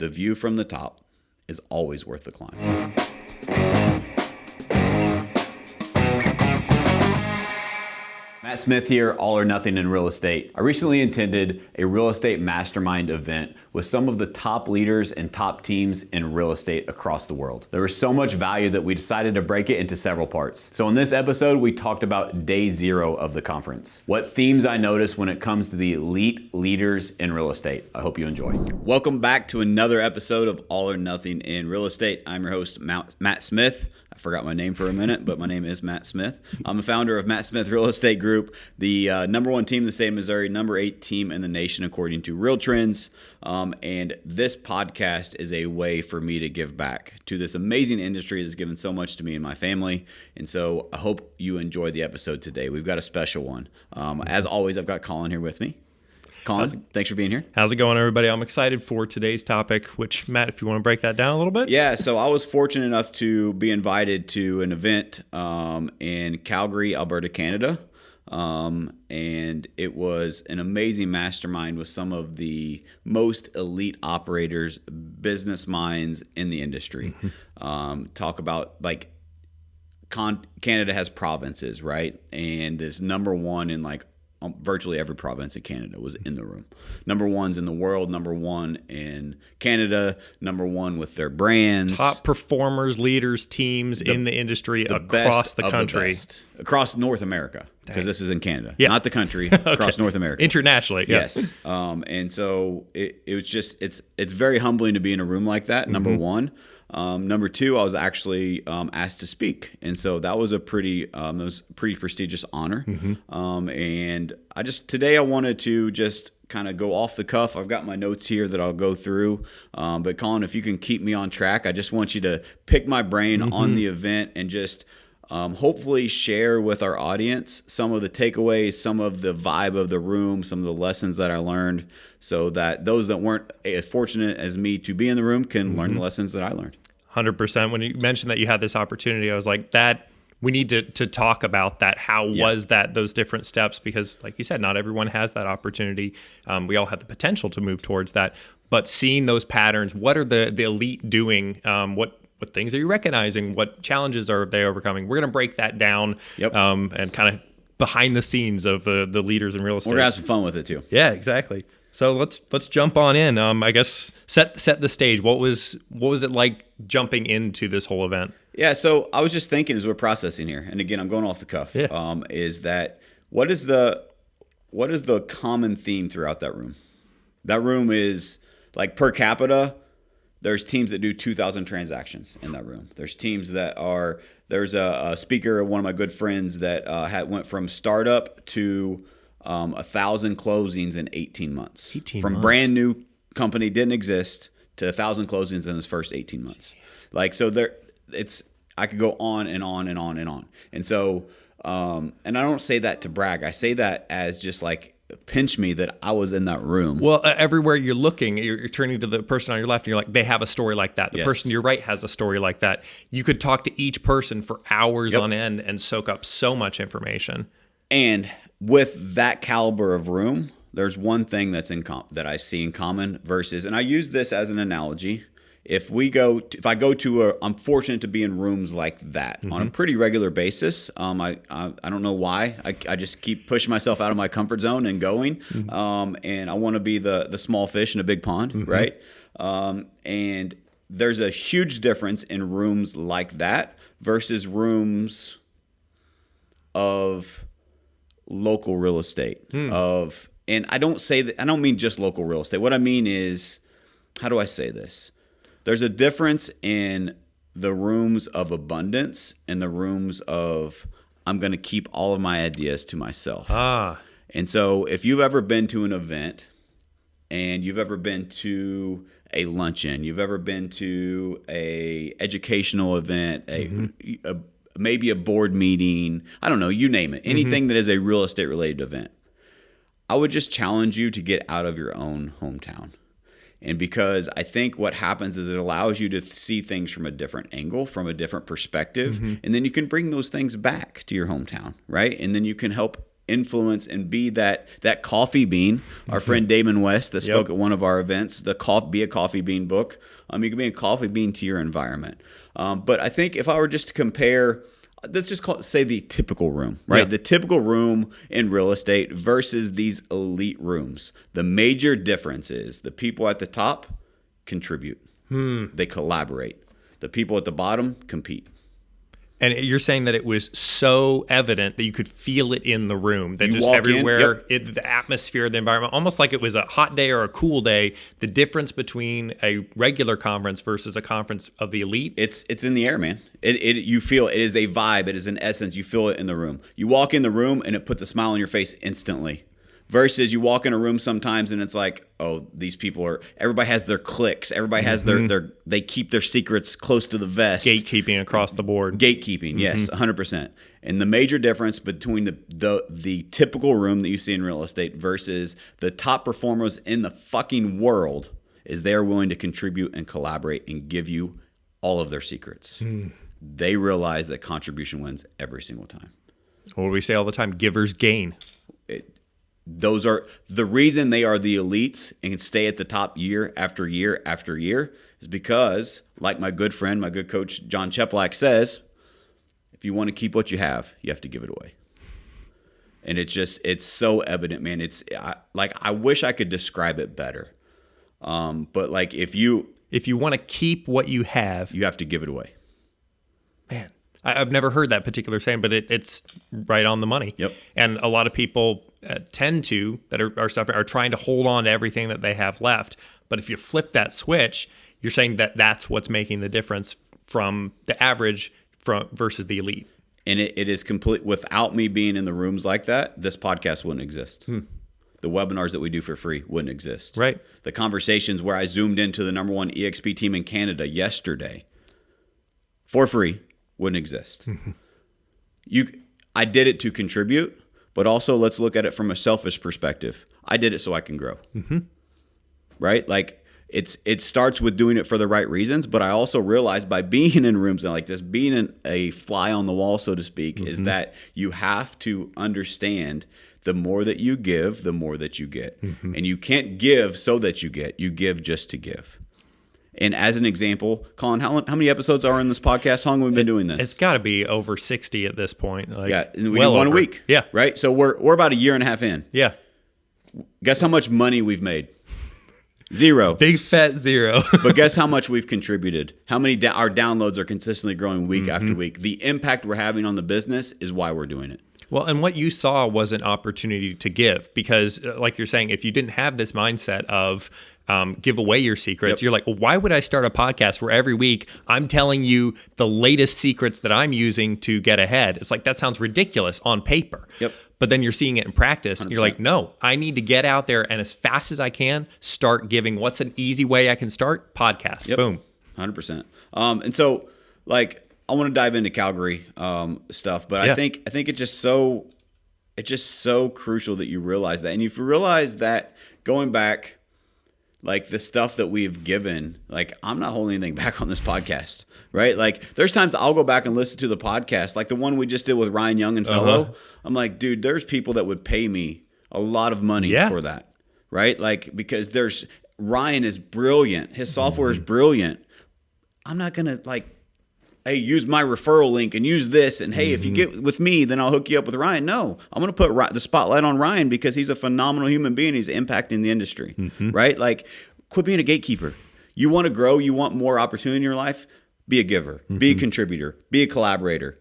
the view from the top is always worth the climb. Matt Smith here, All or Nothing in Real Estate. I recently attended a real estate mastermind event with some of the top leaders and top teams in real estate across the world. There was so much value that we decided to break it into several parts. So in this episode, we talked about day 0 of the conference. What themes I noticed when it comes to the elite leaders in real estate. I hope you enjoy. Welcome back to another episode of All or Nothing in Real Estate. I'm your host, Matt Smith. I forgot my name for a minute, but my name is Matt Smith. I'm the founder of Matt Smith Real Estate Group, the number 1 team in the state of Missouri, number 8 team in the nation according to Real Trends. And this podcast is a way for me to give back to this amazing industry that's given so much to me and my family. And so I hope you enjoy the episode today. We've got a special one. As always, I've got Colin here with me. Colin, thanks for being here. How's it going, everybody? I'm excited for today's topic, which, Matt, if you want to break that down a little bit. Yeah, so I was fortunate enough to be invited to an event in Calgary, Alberta, Canada. And it was an amazing mastermind with some of the most elite operators, business minds in the industry. Talk about like Canada has provinces, right? And is number 1 in like virtually every province in Canada was in the room. Number 1's in the world, number 1 in Canada, number 1 with their brands. Top performers, leaders, teams in the industry across the country. Across North America, because this is in Canada. Not the country, across North America. Internationally, yes. And so it was just, it's very humbling to be in a room like that, number 1. Number 2, I was actually asked to speak, and so that was a pretty prestigious honor. And today I wanted to just kind of go off the cuff. I've got my notes here that I'll go through. But Colin, if you can keep me on track, I just want you to pick my brain on the event and just hopefully share with our audience some of the takeaways, some of the vibe of the room, some of the lessons that I learned, so that those that weren't as fortunate as me to be in the room can learn the lessons that I learned. 100%. When you mentioned that you had this opportunity, I was like, we need to talk about that. How was that, those different steps? Because like you said, not everyone has that opportunity. We all have the potential to move towards that. But seeing those patterns, what are the elite doing? What things are you recognizing? What challenges are they overcoming? We're going to break that down and kind of behind the scenes of the leaders in real estate. We're going to have some fun with it too. Yeah, exactly. So let's jump on in. I guess set the stage. What was it like jumping into this whole event? Yeah, so I was just thinking as we're processing here, and again I'm going off the cuff. Is that what is the common theme throughout that room? That room is like per capita. There's teams that do 2,000 transactions in that room. There's teams that are. There's a speaker, one of my good friends that went from startup to 1,000 closings in 18 months. From brand new company, didn't exist, to 1,000 closings in his first 18 months. Like, so I could go on and on and on and on. And so, and I don't say that to brag. I say that as just like, pinch me that I was in that room. Well, everywhere you're looking, you're turning to the person on your left and you're like, they have a story like that. The person to your right has a story like that. You could talk to each person for hours on end and soak up so much information. And with that caliber of room, there's one thing that's that I see in common versus, and I use this as an analogy. I'm fortunate to be in rooms like that on a pretty regular basis. I don't know why. I just keep pushing myself out of my comfort zone and going. And I want to be the small fish in a big pond, right? And there's a huge difference in rooms like that versus rooms of local real estate. And I don't say that. I don't mean just local real estate. What I mean is, how do I say this? There's a difference in the rooms of abundance and the rooms of I'm going to keep all of my ideas to myself. And so if you've ever been to an event and you've ever been to a luncheon, you've ever been to a educational event, maybe a board meeting, I don't know, you name it, anything that is a real estate related event, I would just challenge you to get out of your own hometown. And because I think what happens is it allows you to see things from a different angle, from a different perspective, and then you can bring those things back to your hometown, right? And then you can help influence and be that coffee bean. Our friend Damon West that spoke at one of our events, Be a Coffee Bean book. You can be a coffee bean to your environment. But I think if I were just to compare, let's just say the typical room, right? Yeah. The typical room in real estate versus these elite rooms. The major difference is the people at the top contribute. They collaborate. The people at the bottom compete. And you're saying that it was so evident that you could feel it in the room, that you just walk everywhere, the atmosphere, the environment, almost like it was a hot day or a cool day, the difference between a regular conference versus a conference of the elite. It's in the air, man. You feel it is a vibe. It is an essence. You feel it in the room. You walk in the room and it puts a smile on your face instantly. Versus you walk in a room sometimes and it's like, oh, these people everybody has their cliques. Everybody has they keep their secrets close to the vest. Gatekeeping across the board. Gatekeeping, yes, 100%. And the major difference between the typical room that you see in real estate versus the top performers in the fucking world is they're willing to contribute and collaborate and give you all of their secrets. They realize that contribution wins every single time. What do we say all the time? Givers gain. Those are the reason they are the elites and can stay at the top year after year after year is because, like my good friend, my good coach, John Cheplack says, if you want to keep what you have to give it away. And it's so evident, man. I wish I could describe it better. But like if you want to keep what you have to give it away. Man, I've never heard that particular saying, but it's right on the money. Yep. And a lot of people tend to, that are trying to hold on to everything that they have left. But if you flip that switch, you're saying that that's what's making the difference from the average versus the elite. And it is complete. Without me being in the rooms like that, this podcast wouldn't exist. The webinars that we do for free wouldn't exist. Right. The conversations where I zoomed into the number one EXP team in Canada yesterday for free wouldn't exist. I did it to contribute, but also let's look at it from a selfish perspective. I did it so I can grow. Right? Like it starts with doing it for the right reasons, but I also realized by being in rooms like this, being a fly on the wall, so to speak, is that you have to understand the more that you give, the more that you get. And you can't give so that you get. You give just to give. And as an example, Colin, how many episodes are in this podcast? How long have we been doing this? It's got to be over 60 at this point. Yeah, and we do one a week. Yeah. Right? So we're about a year and a half in. Yeah. Guess how much money we've made? Zero. Big fat zero. But guess how much we've contributed? How many our downloads are consistently growing week after week? The impact we're having on the business is why we're doing it. Well, and what you saw was an opportunity to give because, like you're saying, if you didn't have this mindset of give away your secrets, you're like, well, why would I start a podcast where every week I'm telling you the latest secrets that I'm using to get ahead? It's like, that sounds ridiculous on paper. But then you're seeing it in practice. And you're like, no, I need to get out there and as fast as I can start giving. What's an easy way I can start? Podcast. Boom. 100%. And so, like, I want to dive into Calgary stuff, but I think it's just so crucial that you realize that. And if you realize that going back, like the stuff that we've given, like I'm not holding anything back on this podcast, right? Like there's times I'll go back and listen to the podcast, like the one we just did with Ryan Young and Fellow. I'm like, dude, there's people that would pay me a lot of money for that, right? Like because Ryan is brilliant. His software is brilliant. I'm not going to like, hey, use my referral link and use this. And hey, if you get with me, then I'll hook you up with Ryan. No, I'm going to put the spotlight on Ryan because he's a phenomenal human being. He's impacting the industry, right? Like quit being a gatekeeper. You want to grow. You want more opportunity in your life. Be a giver, be a contributor, be a collaborator.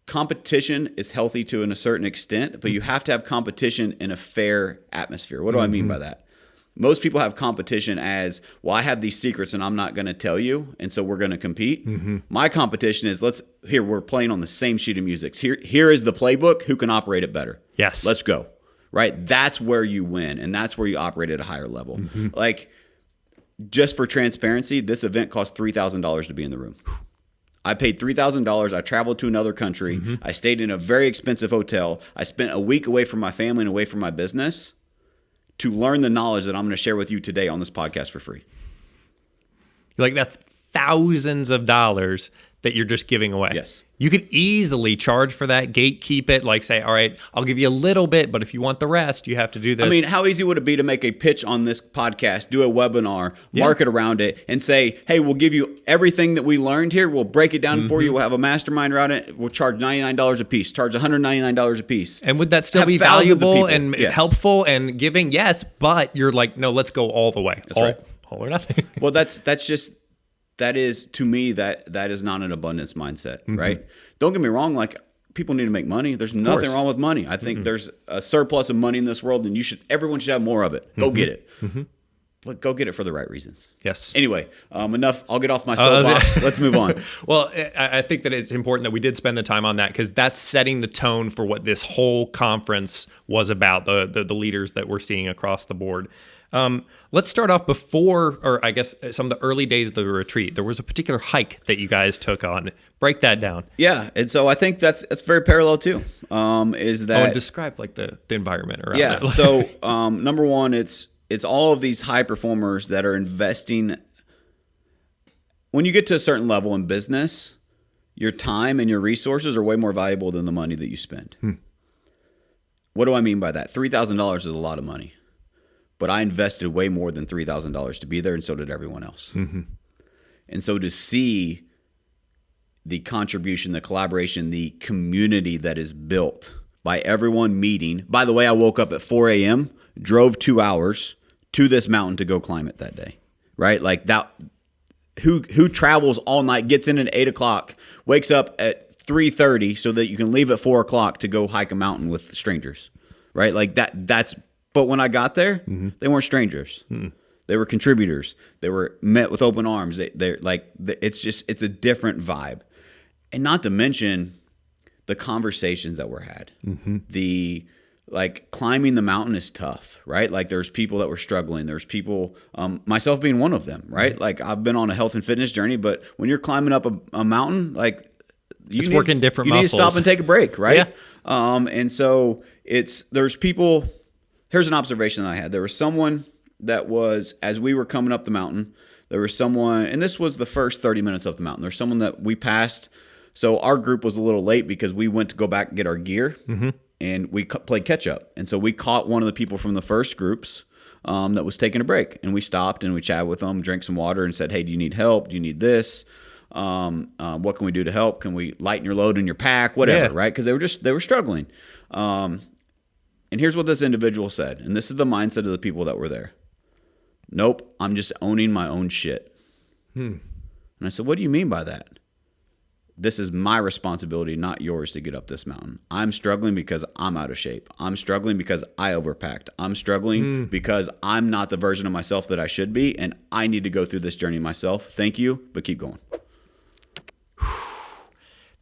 Competition is healthy to a certain extent, but you have to have competition in a fair atmosphere. What do I mean by that? Most people have competition as, well, I have these secrets and I'm not going to tell you, and so we're going to compete. My competition is, we're playing on the same sheet of music. Here is the playbook. Who can operate it better? Yes. Let's go. Right? That's where you win, and that's where you operate at a higher level. Like, just for transparency, this event cost $3,000 to be in the room. I paid $3,000. I traveled to another country. I stayed in a very expensive hotel. I spent a week away from my family and away from my business to learn the knowledge that I'm going to share with you today on this podcast for free. Like that's thousands of dollars that you're just giving away. Yes. You could easily charge for that, gatekeep it, like say, all right, I'll give you a little bit, but if you want the rest, you have to do this. I mean, how easy would it be to make a pitch on this podcast, do a webinar, market around it, and say, hey, we'll give you everything that we learned here. We'll break it down for you. We'll have a mastermind around it. We'll charge $99 a piece, charge $199 a piece. And would that still Have be thousands of valuable people. and Yes. helpful and giving? Yes, but you're like, no, let's go all the way. That's right. All or nothing. Well, that is to me that is not an abundance mindset, right? Don't get me wrong, like people need to make money. There's nothing wrong with money. I think there's a surplus of money in this world, and everyone should have more of it. Go get it, but go get it for the right reasons. Yes. Anyway, enough. I'll get off my soapbox. Let's move on. Well, I think that it's important that we did spend the time on that because that's setting the tone for what this whole conference was about, the leaders that we're seeing across the board. Let's start off before, or I guess some of the early days of the retreat. There was a particular hike that you guys took on. Break that down. Yeah, and so I think that's very parallel too. Is that and describe like the environment around it. Yeah. So number one, it's all of these high performers that are investing. When you get to a certain level in business, your time and your resources are way more valuable than the money that you spend. What do I mean by that? $3,000 is a lot of money. But I invested way more than $3,000 to be there, and so did everyone else. And so to see the contribution, the collaboration, the community that is built by everyone meeting. By the way, I woke up at 4 a.m., drove 2 hours to this mountain to go climb it that day, right? Like that. Who travels all night, gets in at 8 o'clock, wakes up at 3:30 so that you can leave at 4 o'clock to go hike a mountain with strangers, right? Like that's. But when I got there, they weren't strangers. They were contributors. They were met with open arms. They're like, it's a different vibe. And not to mention the conversations that were had. The, like, climbing the mountain is tough, right? Like, there's people that were struggling. There's people, myself being one of them, right? Like, I've been on a health and fitness journey, but when you're climbing up a mountain, like, it's working different muscles. You need to stop and take a break, right? Yeah. And so there's people. Here's an observation that I had. There was someone that was, as we were coming up the mountain, there was someone, and this was the first 30 minutes up the mountain. There's someone that we passed. So our group was a little late because we went to go back and get our gear, and we played catch up. And so we caught one of the people from the first groups that was taking a break. And we stopped and we chatted with them, drank some water, and said, hey, do you need help? Do you need this? What can we do to help? Can we lighten your load in your pack? Whatever, right? Because they were struggling. And here's what this individual said, and this is the mindset of the people that were there. Nope, I'm just owning my own shit. And I said, what do you mean by that? This is my responsibility, not yours, to get up this mountain. I'm struggling because I'm out of shape. I'm struggling because I overpacked. I'm struggling because I'm not the version of myself that I should be, and I need to go through this journey myself. Thank you, but keep going.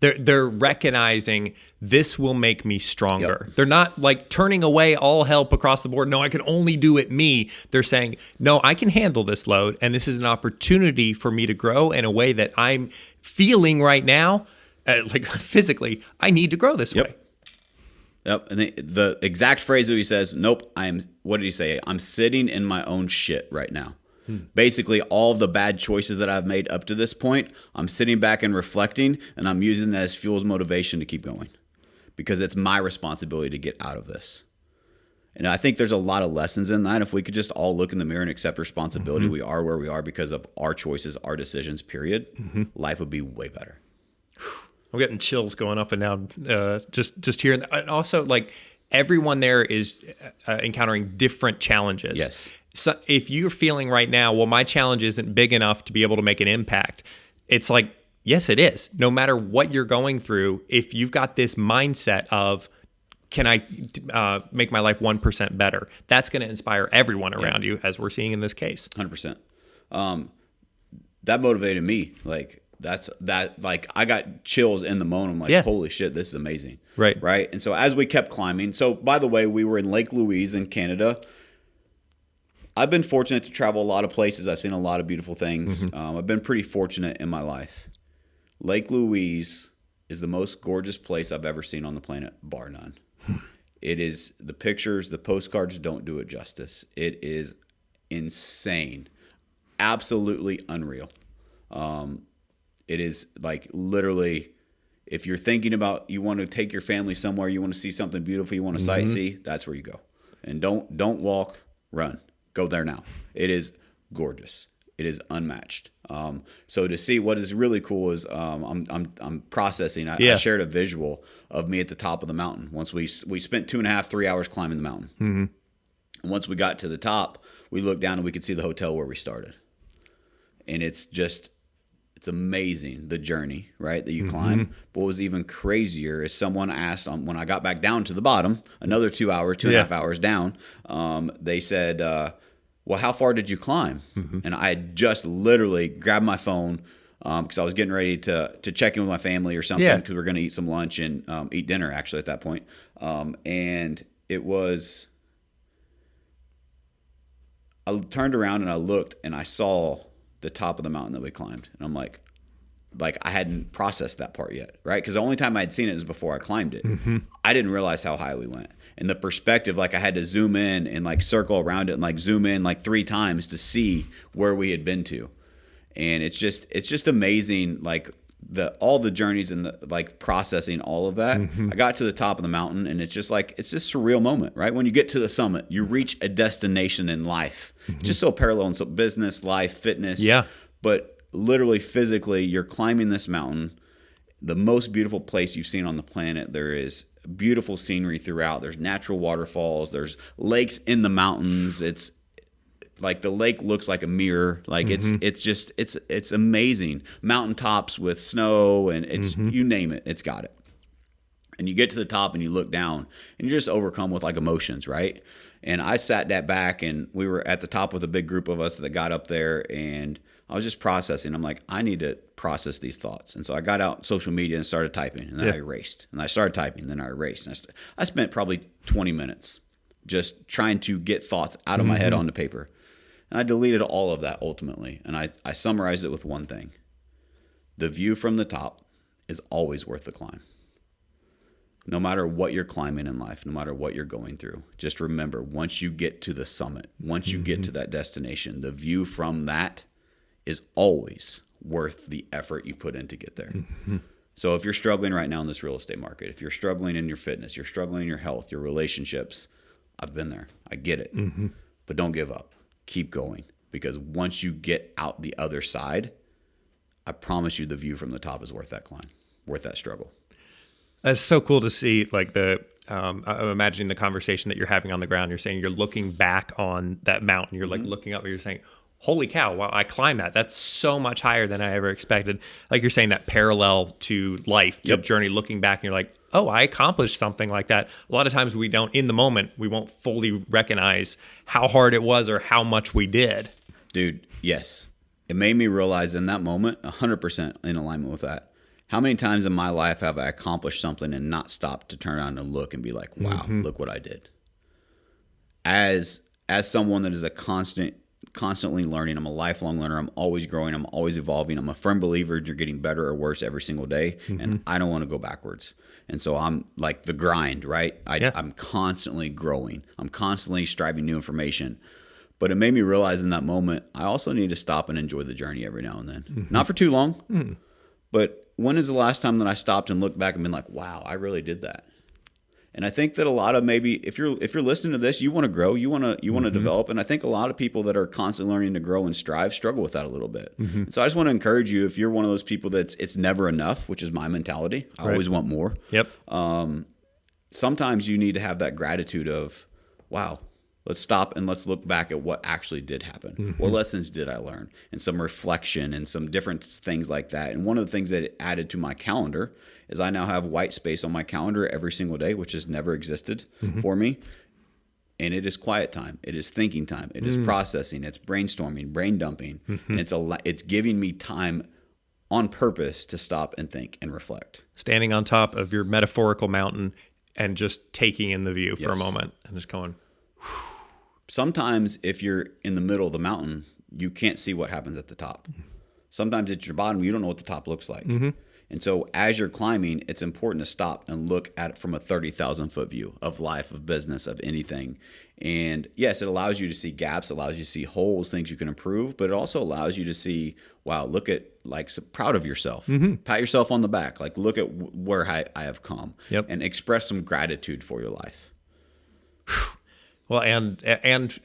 They're recognizing this will make me stronger. They're not like turning away all help across the board. No, I can only do it me. They're saying, no, I can handle this load. And this is an opportunity for me to grow in a way that I'm feeling right now. Like physically, I need to grow this way. Yep. And the exact phrase that he says, nope, what did he say? I'm sitting in my own shit right now. Basically, all of the bad choices that I've made up to this point, I'm sitting back and reflecting, and I'm using that as fuel as motivation to keep going because it's my responsibility to get out of this. And I think there's a lot of lessons in that. If we could just all look in the mirror and accept responsibility, we are where we are because of our choices, our decisions, period, life would be way better. I'm getting chills going up and down just hearing that. And also, like, everyone there is encountering different challenges. Yes. So if you're feeling right now, well, my challenge isn't big enough to be able to make an impact, it's like, yes, it is. No matter what you're going through, if you've got this mindset of, can I make my life 1% better? That's going to inspire everyone around you, as we're seeing in this case. 100%. That motivated me. Like, like, I got chills in the moment. I'm like, holy shit, this is amazing. Right. And so as we kept climbing, so by the way, we were in Lake Louise in Canada. I've been fortunate to travel a lot of places. I've seen a lot of beautiful things. I've been pretty fortunate in my life. Lake Louise is the most gorgeous place I've ever seen on the planet, bar none. It is, the pictures, the postcards don't do it justice. It is insane. Absolutely unreal. It is like literally, if you're thinking about, you want to take your family somewhere, you want to see something beautiful, you want to sightsee, that's where you go. And don't walk, run. Go there now. It is gorgeous. It is unmatched. So to see, what is really cool is I'm processing. I shared a visual of me at the top of the mountain. Once we spent 2.5, 3 hours climbing the mountain. And once we got to the top, we looked down and we could see the hotel where we started. And it's amazing, the journey, right, that you climb. But what was even crazier is someone asked, when I got back down to the bottom, another 2 hours, 2.5 hours down, they said, well, how far did you climb? And I had just literally grabbed my phone because I was getting ready to check in with my family or something, because we're going to eat some lunch and eat dinner, actually, at that point. And it was, I turned around and I looked and I saw the top of the mountain that we climbed. And I'm like I hadn't processed that part yet, right? Because the only time I had seen it was before I climbed it. I didn't realize how high we went. And the perspective, like I had to zoom in and like circle around it and like zoom in like 3 times to see where we had been to. And it's just amazing, like all the journeys and the like processing all of that. I got to the top of the mountain and it's just a surreal moment, right? When you get to the summit, you reach a destination in life. Just so parallel in so business, life, fitness. Yeah. But literally physically, you're climbing this mountain, the most beautiful place you've seen on the planet. There is beautiful scenery throughout. There's natural waterfalls. There's lakes in the mountains. It's like the lake looks like a mirror. Like it's amazing. Mountaintops with snow and it's you name it, it's got it. And you get to the top and you look down and you're just overcome with like emotions, right? And I sat that back and we were at the top with a big group of us that got up there, and I was just processing. I'm like, I need to process these thoughts. And so I got out social media and started typing, and then I erased. And I started typing, then I erased. And I spent probably 20 minutes just trying to get thoughts out of my head onto paper. And I deleted all of that ultimately. And I summarized it with one thing. The view from the top is always worth the climb. No matter what you're climbing in life, no matter what you're going through, just remember, once you get to the summit, once you get to that destination, the view from that is always worth the effort you put in to get there. So if you're struggling right now in this real estate market, if you're struggling in your fitness, you're struggling in your health, your relationships, I've been there. I get it. But don't give up. Keep going. Because once you get out the other side, I promise you the view from the top is worth that climb, worth that struggle. That's so cool to see, like I'm imagining the conversation that you're having on the ground. You're saying you're looking back on that mountain. You're like looking up and you're saying, holy cow, wow, I climbed that. That's so much higher than I ever expected. Like you're saying, that parallel to life, to journey, looking back and you're like, oh, I accomplished something like that. A lot of times we don't, in the moment, we won't fully recognize how hard it was or how much we did. Dude, yes. It made me realize in that moment, 100% in alignment with that. How many times in my life have I accomplished something and not stopped to turn around and look and be like, wow, look what I did? As someone that is constantly learning, I'm a lifelong learner. I'm always growing. I'm always evolving. I'm a firm believer you're getting better or worse every single day, and I don't want to go backwards. And so I'm like the grind, right? I'm constantly growing. I'm constantly striving new information. But it made me realize in that moment, I also need to stop and enjoy the journey every now and then. Not for too long, but when is the last time that I stopped and looked back and been like, wow, I really did that? And I think that a lot of, maybe if you're listening to this, you want to grow, you want to develop. And I think a lot of people that are constantly learning to grow and strive struggle with that a little bit. So I just want to encourage you, if you're one of those people that's it's never enough, which is my mentality, I always want more. Sometimes you need to have that gratitude of, wow, let's stop and let's look back at what actually did happen. What lessons did I learn? And some reflection and some different things like that. And one of the things that it added to my calendar is I now have white space on my calendar every single day, which has never existed for me. And it is quiet time. It is thinking time. It is processing. It's brainstorming, brain dumping. And it's giving me time on purpose to stop and think and reflect. Standing on top of your metaphorical mountain and just taking in the view for a moment and just going, sometimes if you're in the middle of the mountain, you can't see what happens at the top. Sometimes at your bottom, you don't know what the top looks like. And And so as you're climbing, it's important to stop and look at it from a 30,000 foot view of life, of business, of anything. And yes, it allows you to see gaps, allows you to see holes, things you can improve, but it also allows you to see, wow, look at, like, so proud of yourself. Pat yourself on the back. Like, look at where I have come. Yep. And express some gratitude for your life. Well, and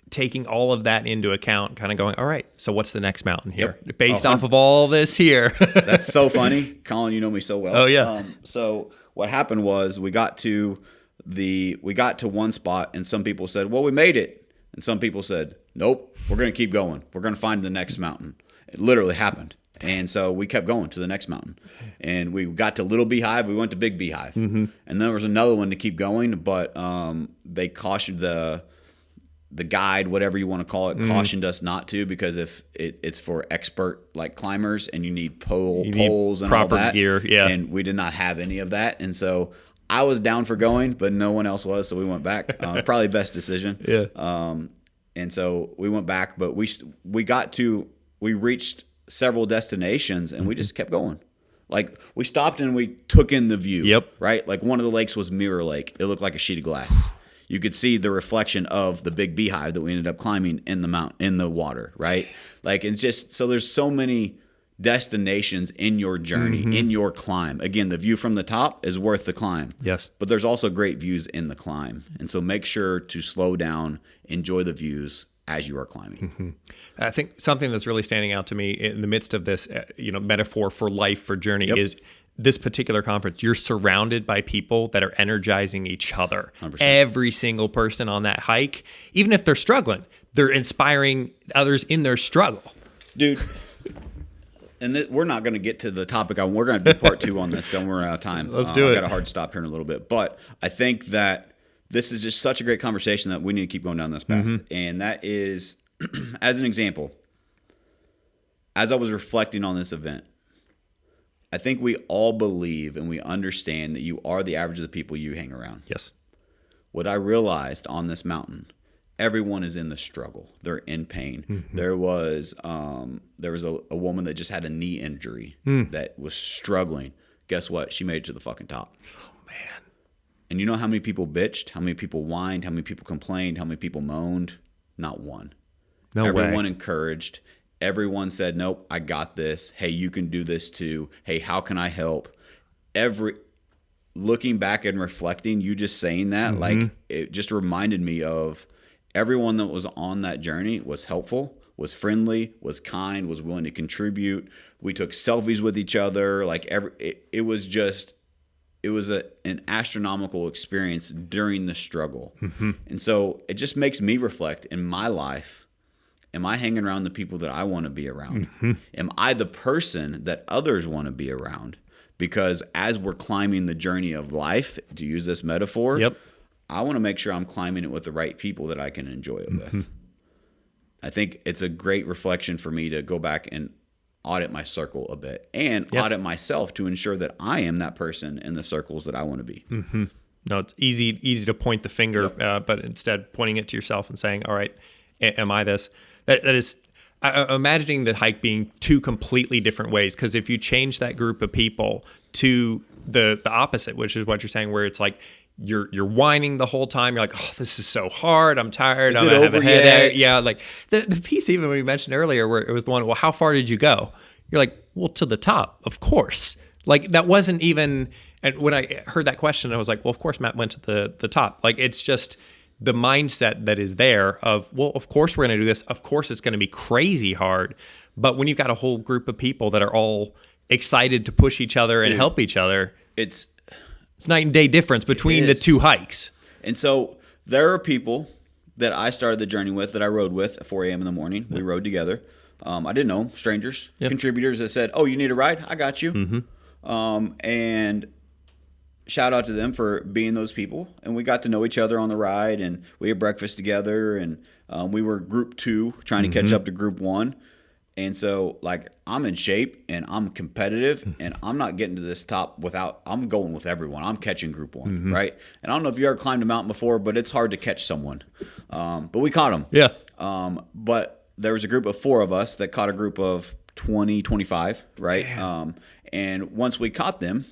taking all of that into account, kind of going, all right, so what's the next mountain here? Yep. Based off of all this here. That's so funny. Colin, you know me so well. Oh, yeah. So what happened was we got to one spot, and some people said, well, we made it. And some people said, nope, we're going to keep going. We're going to find the next mountain. It literally happened. And so we kept going to the next mountain. And we got to Little Beehive. We went to Big Beehive. And then there was another one to keep going, but they cautioned the guide, whatever you want to call it, cautioned us not to, because if it's for expert like climbers and you need poles and proper all that gear. Yeah. And we did not have any of that. And so I was down for going, but no one else was. So we went back. Probably best decision. Yeah. And so we went back, but we reached several destinations, and we just kept going. Like, we stopped and we took in the view. Yep. Right? Like, one of the lakes was Mirror Lake. It looked like a sheet of glass. You could see the reflection of the Big Beehive that we ended up climbing in the water, right? Like, it's just, so there's so many destinations in your journey, in your climb. Again, the view from the top is worth the climb. Yes. But there's also great views in the climb. And so make sure to slow down, enjoy the views as you are climbing. I think something that's really standing out to me in the midst of this, metaphor for life, for journey, is this particular conference. You're surrounded by people that are energizing each other. 100%. Every single person on that hike, even if they're struggling, they're inspiring others in their struggle. Dude, and we're not going to get to the topic. We're going to do part 2 on this. Don't worry, out of time. Let's do it. I got a hard stop here in a little bit. But I think that this is just such a great conversation that we need to keep going down this path. And that is, as an example, as I was reflecting on this event, I think we all believe and we understand that you are the average of the people you hang around. Yes. What I realized on this mountain, everyone is in the struggle. They're in pain. There was a woman that just had a knee injury that was struggling. Guess what? She made it to the fucking top. And you know how many people bitched, how many people whined, how many people complained, how many people moaned? Not one. No way. Everyone encouraged. Everyone said, nope, I got this. Hey, you can do this too. Hey, how can I help? Looking back and reflecting, you just saying that, like, it just reminded me of everyone that was on that journey was helpful, was friendly, was kind, was willing to contribute. We took selfies with each other. Like, it was an astronomical experience during the struggle. And so it just makes me reflect in my life. Am I hanging around the people that I want to be around? Am I the person that others want to be around? Because as we're climbing the journey of life, to use this metaphor, I want to make sure I'm climbing it with the right people that I can enjoy it with. I think it's a great reflection for me to go back and audit my circle a bit and audit myself to ensure that I am that person in the circles that I want to be. No, it's easy to point the finger, but instead pointing it to yourself and saying, all right, am I this? That is, I'm imagining the hike being 2 completely different ways, because if you change that group of people to the opposite, which is what you're saying, where it's like you're whining the whole time. You're like, oh, this is so hard. I'm tired. I'm gonna have a headache. Yeah, like the piece even we mentioned earlier, where it was the one, well, how far did you go? You're like, well, to the top, of course. Like, that wasn't even. And when I heard that question, I was like, well, of course Matt went to the top. Like, it's just the mindset that is there of, well, of course we're going to do this. Of course it's going to be crazy hard. But when you've got a whole group of people that are all excited to push each other and help each other, it's night and day difference between the 2 hikes. And so there are people that I started the journey with, that I rode with at 4 a.m. in the morning. We rode together. I didn't know, strangers, contributors that said, oh, you need a ride? I got you. And shout out to them for being those people. And we got to know each other on the ride, and we had breakfast together, and we were group 2 trying to catch up to group 1. And so, like, I'm in shape and I'm competitive, and I'm not getting to this top I'm going with everyone. I'm catching group 1, right? And I don't know if you ever climbed a mountain before, but it's hard to catch someone. But we caught them. Yeah. But there was a group of 4 of us that caught a group of 20, 25, right? And once we caught them,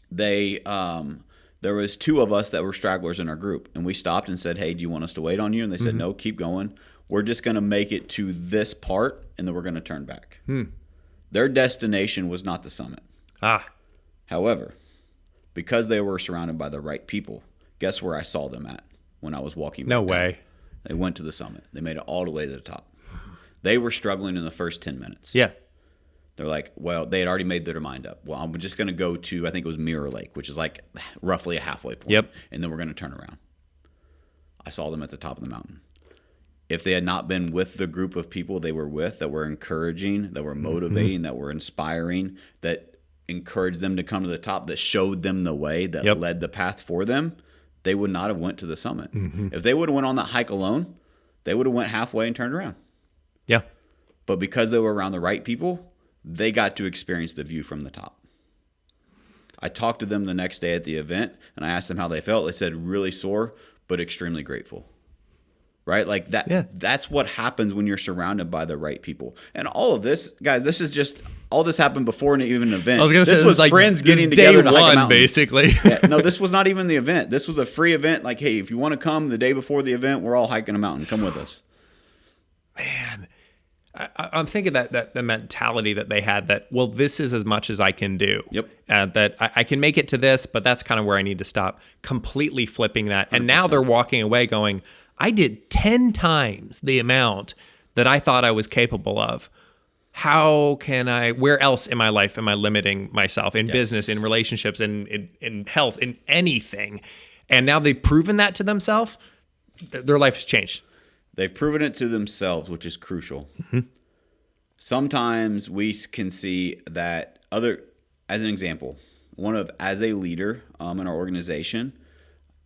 there was 2 of us that were stragglers in our group, and we stopped and said, "Hey, do you want us to wait on you?" And they said, "No, keep going. We're just going to make it to this part, and then we're going to turn back." Their destination was not the summit. However, because they were surrounded by the right people, guess where I saw them at when I was walking back No down? way. They went to the summit. They made it all the way to the top. They were struggling in the first 10 minutes. Yeah. They're like, well, they had already made their mind up. Well, I'm just going to go to, I think it was Mirror Lake, which is like roughly a halfway point. Yep. And then we're going to turn around. I saw them at the top of the mountain. If they had not been with the group of people they were with that were encouraging, that were motivating, that were inspiring, that encouraged them to come to the top, that showed them the way, that led the path for them, they would not have went to the summit. If they would have went on that hike alone, they would have went halfway and turned around. Yeah. But because they were around the right people, they got to experience the view from the top. I talked to them the next day at the event, and I asked them how they felt. They said really sore, but extremely grateful. Right? Like that. Yeah. That's what happens when you're surrounded by the right people. And all of this, guys, this is just, all this happened before even an event. I was going to say, this was like friends getting together to hike a mountain. Basically. No, this was not even the event. This was a free event. Like, hey, if you want to come the day before the event, we're all hiking a mountain. Come with us. Man, I'm thinking that the mentality that they had, that, well, this is as much as I can do. Yep. That I can make it to this, but that's kind of where I need to stop. Completely flipping that. 100%. And now they're walking away going, I did 10 times the amount that I thought I was capable of. How can where else in my life am I limiting myself, in business, in relationships, in health, in anything? And now they've proven that to themselves. Their life has changed. They've proven it to themselves, which is crucial. Sometimes we can see that as an example, as a leader in our organization,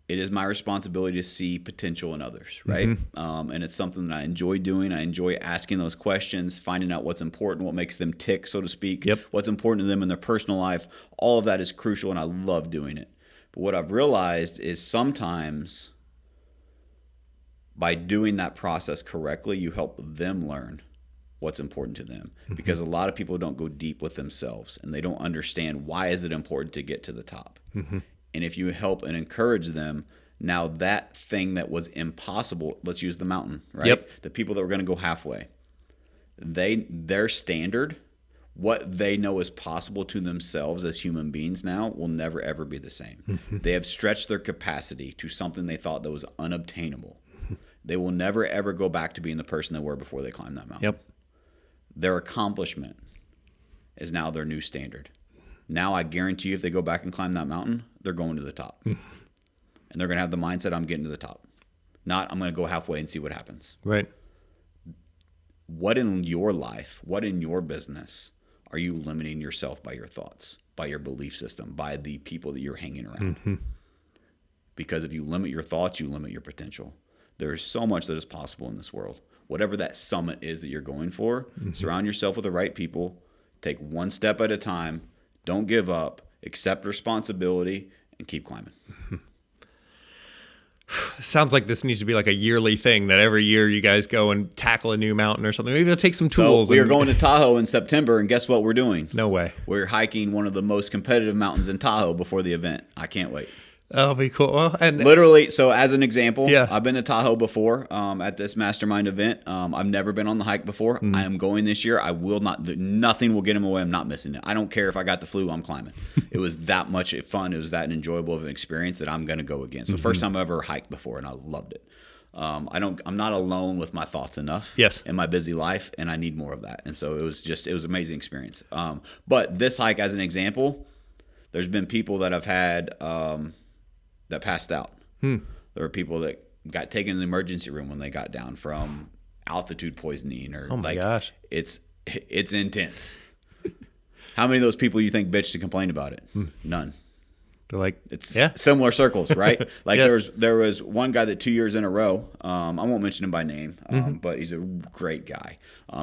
it is my responsibility to see potential in others, right? And it's something that I enjoy doing. I enjoy asking those questions, finding out what's important, what makes them tick, so to speak, what's important to them in their personal life. All of that is crucial, and I love doing it. But what I've realized is sometimes by doing that process correctly, you help them learn what's important to them. Because a lot of people don't go deep with themselves, and they don't understand why is it important to get to the top. And if you help and encourage them, now that thing that was impossible, let's use the mountain, right? The people that were going to go halfway, their standard, what they know is possible to themselves as human beings now, will never, ever be the same. They have stretched their capacity to something they thought that was unobtainable. They will never, ever go back to being the person they were before they climbed that mountain. Their accomplishment is now their new standard. Now I guarantee you, if they go back and climb that mountain, they're going to the top. And they're going to have the mindset, I'm getting to the top. Not, I'm going to go halfway and see what happens. Right. What in your life, what in your business are you limiting yourself by your thoughts, by your belief system, by the people that you're hanging around? Because if you limit your thoughts, you limit your potential. There's so much that is possible in this world. Whatever that summit is that you're going for, surround yourself with the right people, take one step at a time, don't give up, accept responsibility, and keep climbing. Sounds like this needs to be like a yearly thing, that every year you guys go and tackle a new mountain or something. Maybe it'll take some tools. So we are going to Tahoe in September, and guess what we're doing? No way. We're hiking one of the most competitive mountains in Tahoe before the event. I can't wait. That'll be cool. Well, and literally, so as an example, I've been to Tahoe before at this mastermind event. I've never been on the hike before. I am going this year. I will not. Nothing will get in my way. I'm not missing it. I don't care if I got the flu. I'm climbing. It was that much fun. It was that enjoyable of an experience that I'm going to go again. So first time I've ever hiked before, and I loved it. I'm not alone with my thoughts enough in my busy life, and I need more of that. And so it was an amazing experience. But this hike, as an example, there's been people that I've had that passed out. There were people that got taken in the emergency room when they got down from altitude poisoning, or gosh, it's intense. How many of those people you think bitched and complained about it? None. They're like, it's similar circles, right? Like there was one guy that 2 years in a row, I won't mention him by name, but he's a great guy,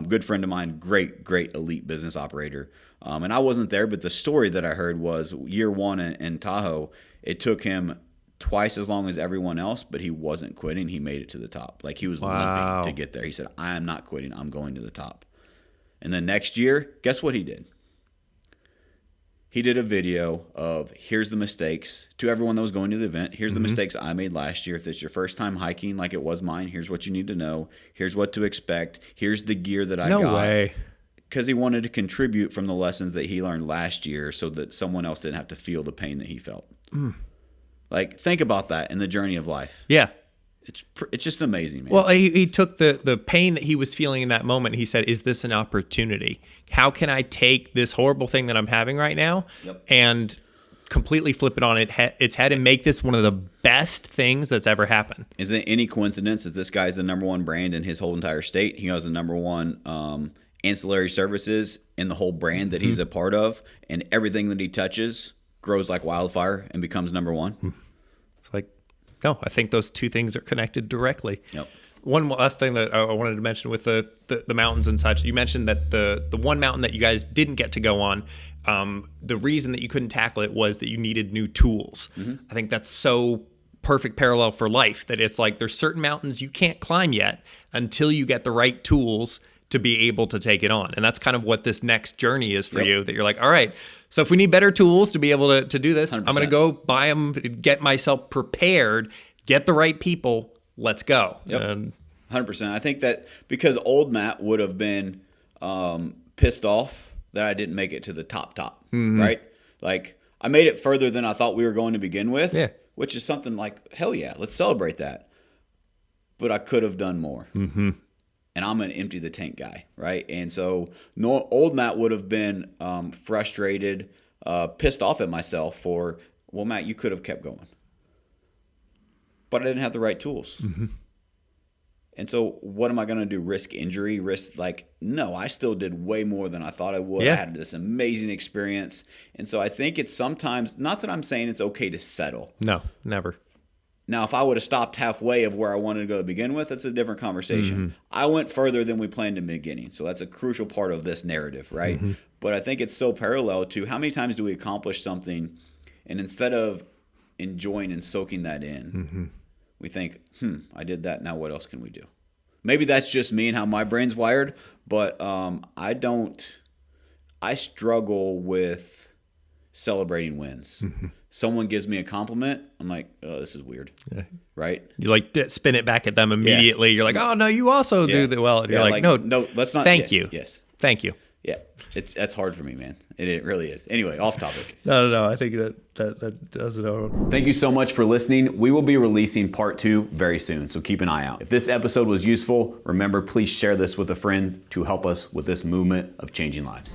good friend of mine, great elite business operator. And I wasn't there, but the story that I heard was year one in Tahoe, it took him twice as long as everyone else, but he wasn't quitting. He made it to the top. Like, he was limping to get there. He said, I am not quitting. I'm going to the top. And then next year, guess what he did? he did a video of here's the mistakes to everyone that was going to the event. Here's the mistakes I made last year. If it's your first time hiking like it was mine, here's what you need to know. Here's what to expect. Here's the gear that I got. No way. Because he wanted to contribute from the lessons that he learned last year so that someone else didn't have to feel the pain that he felt. Like, think about that in the journey of life. Yeah. It's just amazing, man. Well, he took the pain that he was feeling in that moment. He said, is this an opportunity? How can I take this horrible thing that I'm having right now and completely flip it on its head and make this one of the best things that's ever happened? Is it any coincidence that this guy's the number one brand in his whole entire state? He has the number one ancillary services in the whole brand that he's a part of, and everything that he touches grows like wildfire and becomes number one. It's like, no, I think those two things are connected directly. Yep. One last thing that I wanted to mention with the mountains and such, you mentioned that the one mountain that you guys didn't get to go on, the reason that you couldn't tackle it was that you needed new tools. I think that's so perfect parallel for life, that it's like there's certain mountains you can't climb yet until you get the right tools to be able to take it on. And that's kind of what this next journey is for you, that you're like, all right, so if we need better tools to be able to do this, 100%. I'm going to go buy them, get myself prepared, get the right people, let's go. Yep. 100%. I think that because old Matt would have been pissed off that I didn't make it to the top, right? Like, I made it further than I thought we were going to begin with, which is something like, hell yeah, let's celebrate that. But I could have done more. And I'm an empty the tank guy, right? And so old Matt would have been frustrated, pissed off at myself for, well, Matt, you could have kept going. But I didn't have the right tools. And so what am I going to do? Risk injury? No, I still did way more than I thought I would. I had this amazing experience. And so I think it's sometimes, not that I'm saying it's okay to settle. No, never. Now, if I would have stopped halfway of where I wanted to go to begin with, that's a different conversation. I went further than we planned in the beginning. So that's a crucial part of this narrative, right? But I think it's so parallel to how many times do we accomplish something, and instead of enjoying and soaking that in, we think, I did that. Now what else can we do? Maybe that's just me and how my brain's wired, but I struggle with celebrating wins. Someone gives me a compliment, I'm like, oh, this is weird, right? You like spin it back at them immediately. You're like, oh no, you also do that well. And you're like, no, let's not. Thank you. Yes, thank you. Yeah, that's hard for me, man. It really is. Anyway, off topic. No. I think that does it all. Thank you so much for listening. We will be releasing part 2 very soon, so keep an eye out. If this episode was useful, remember, please share this with a friend to help us with this movement of changing lives.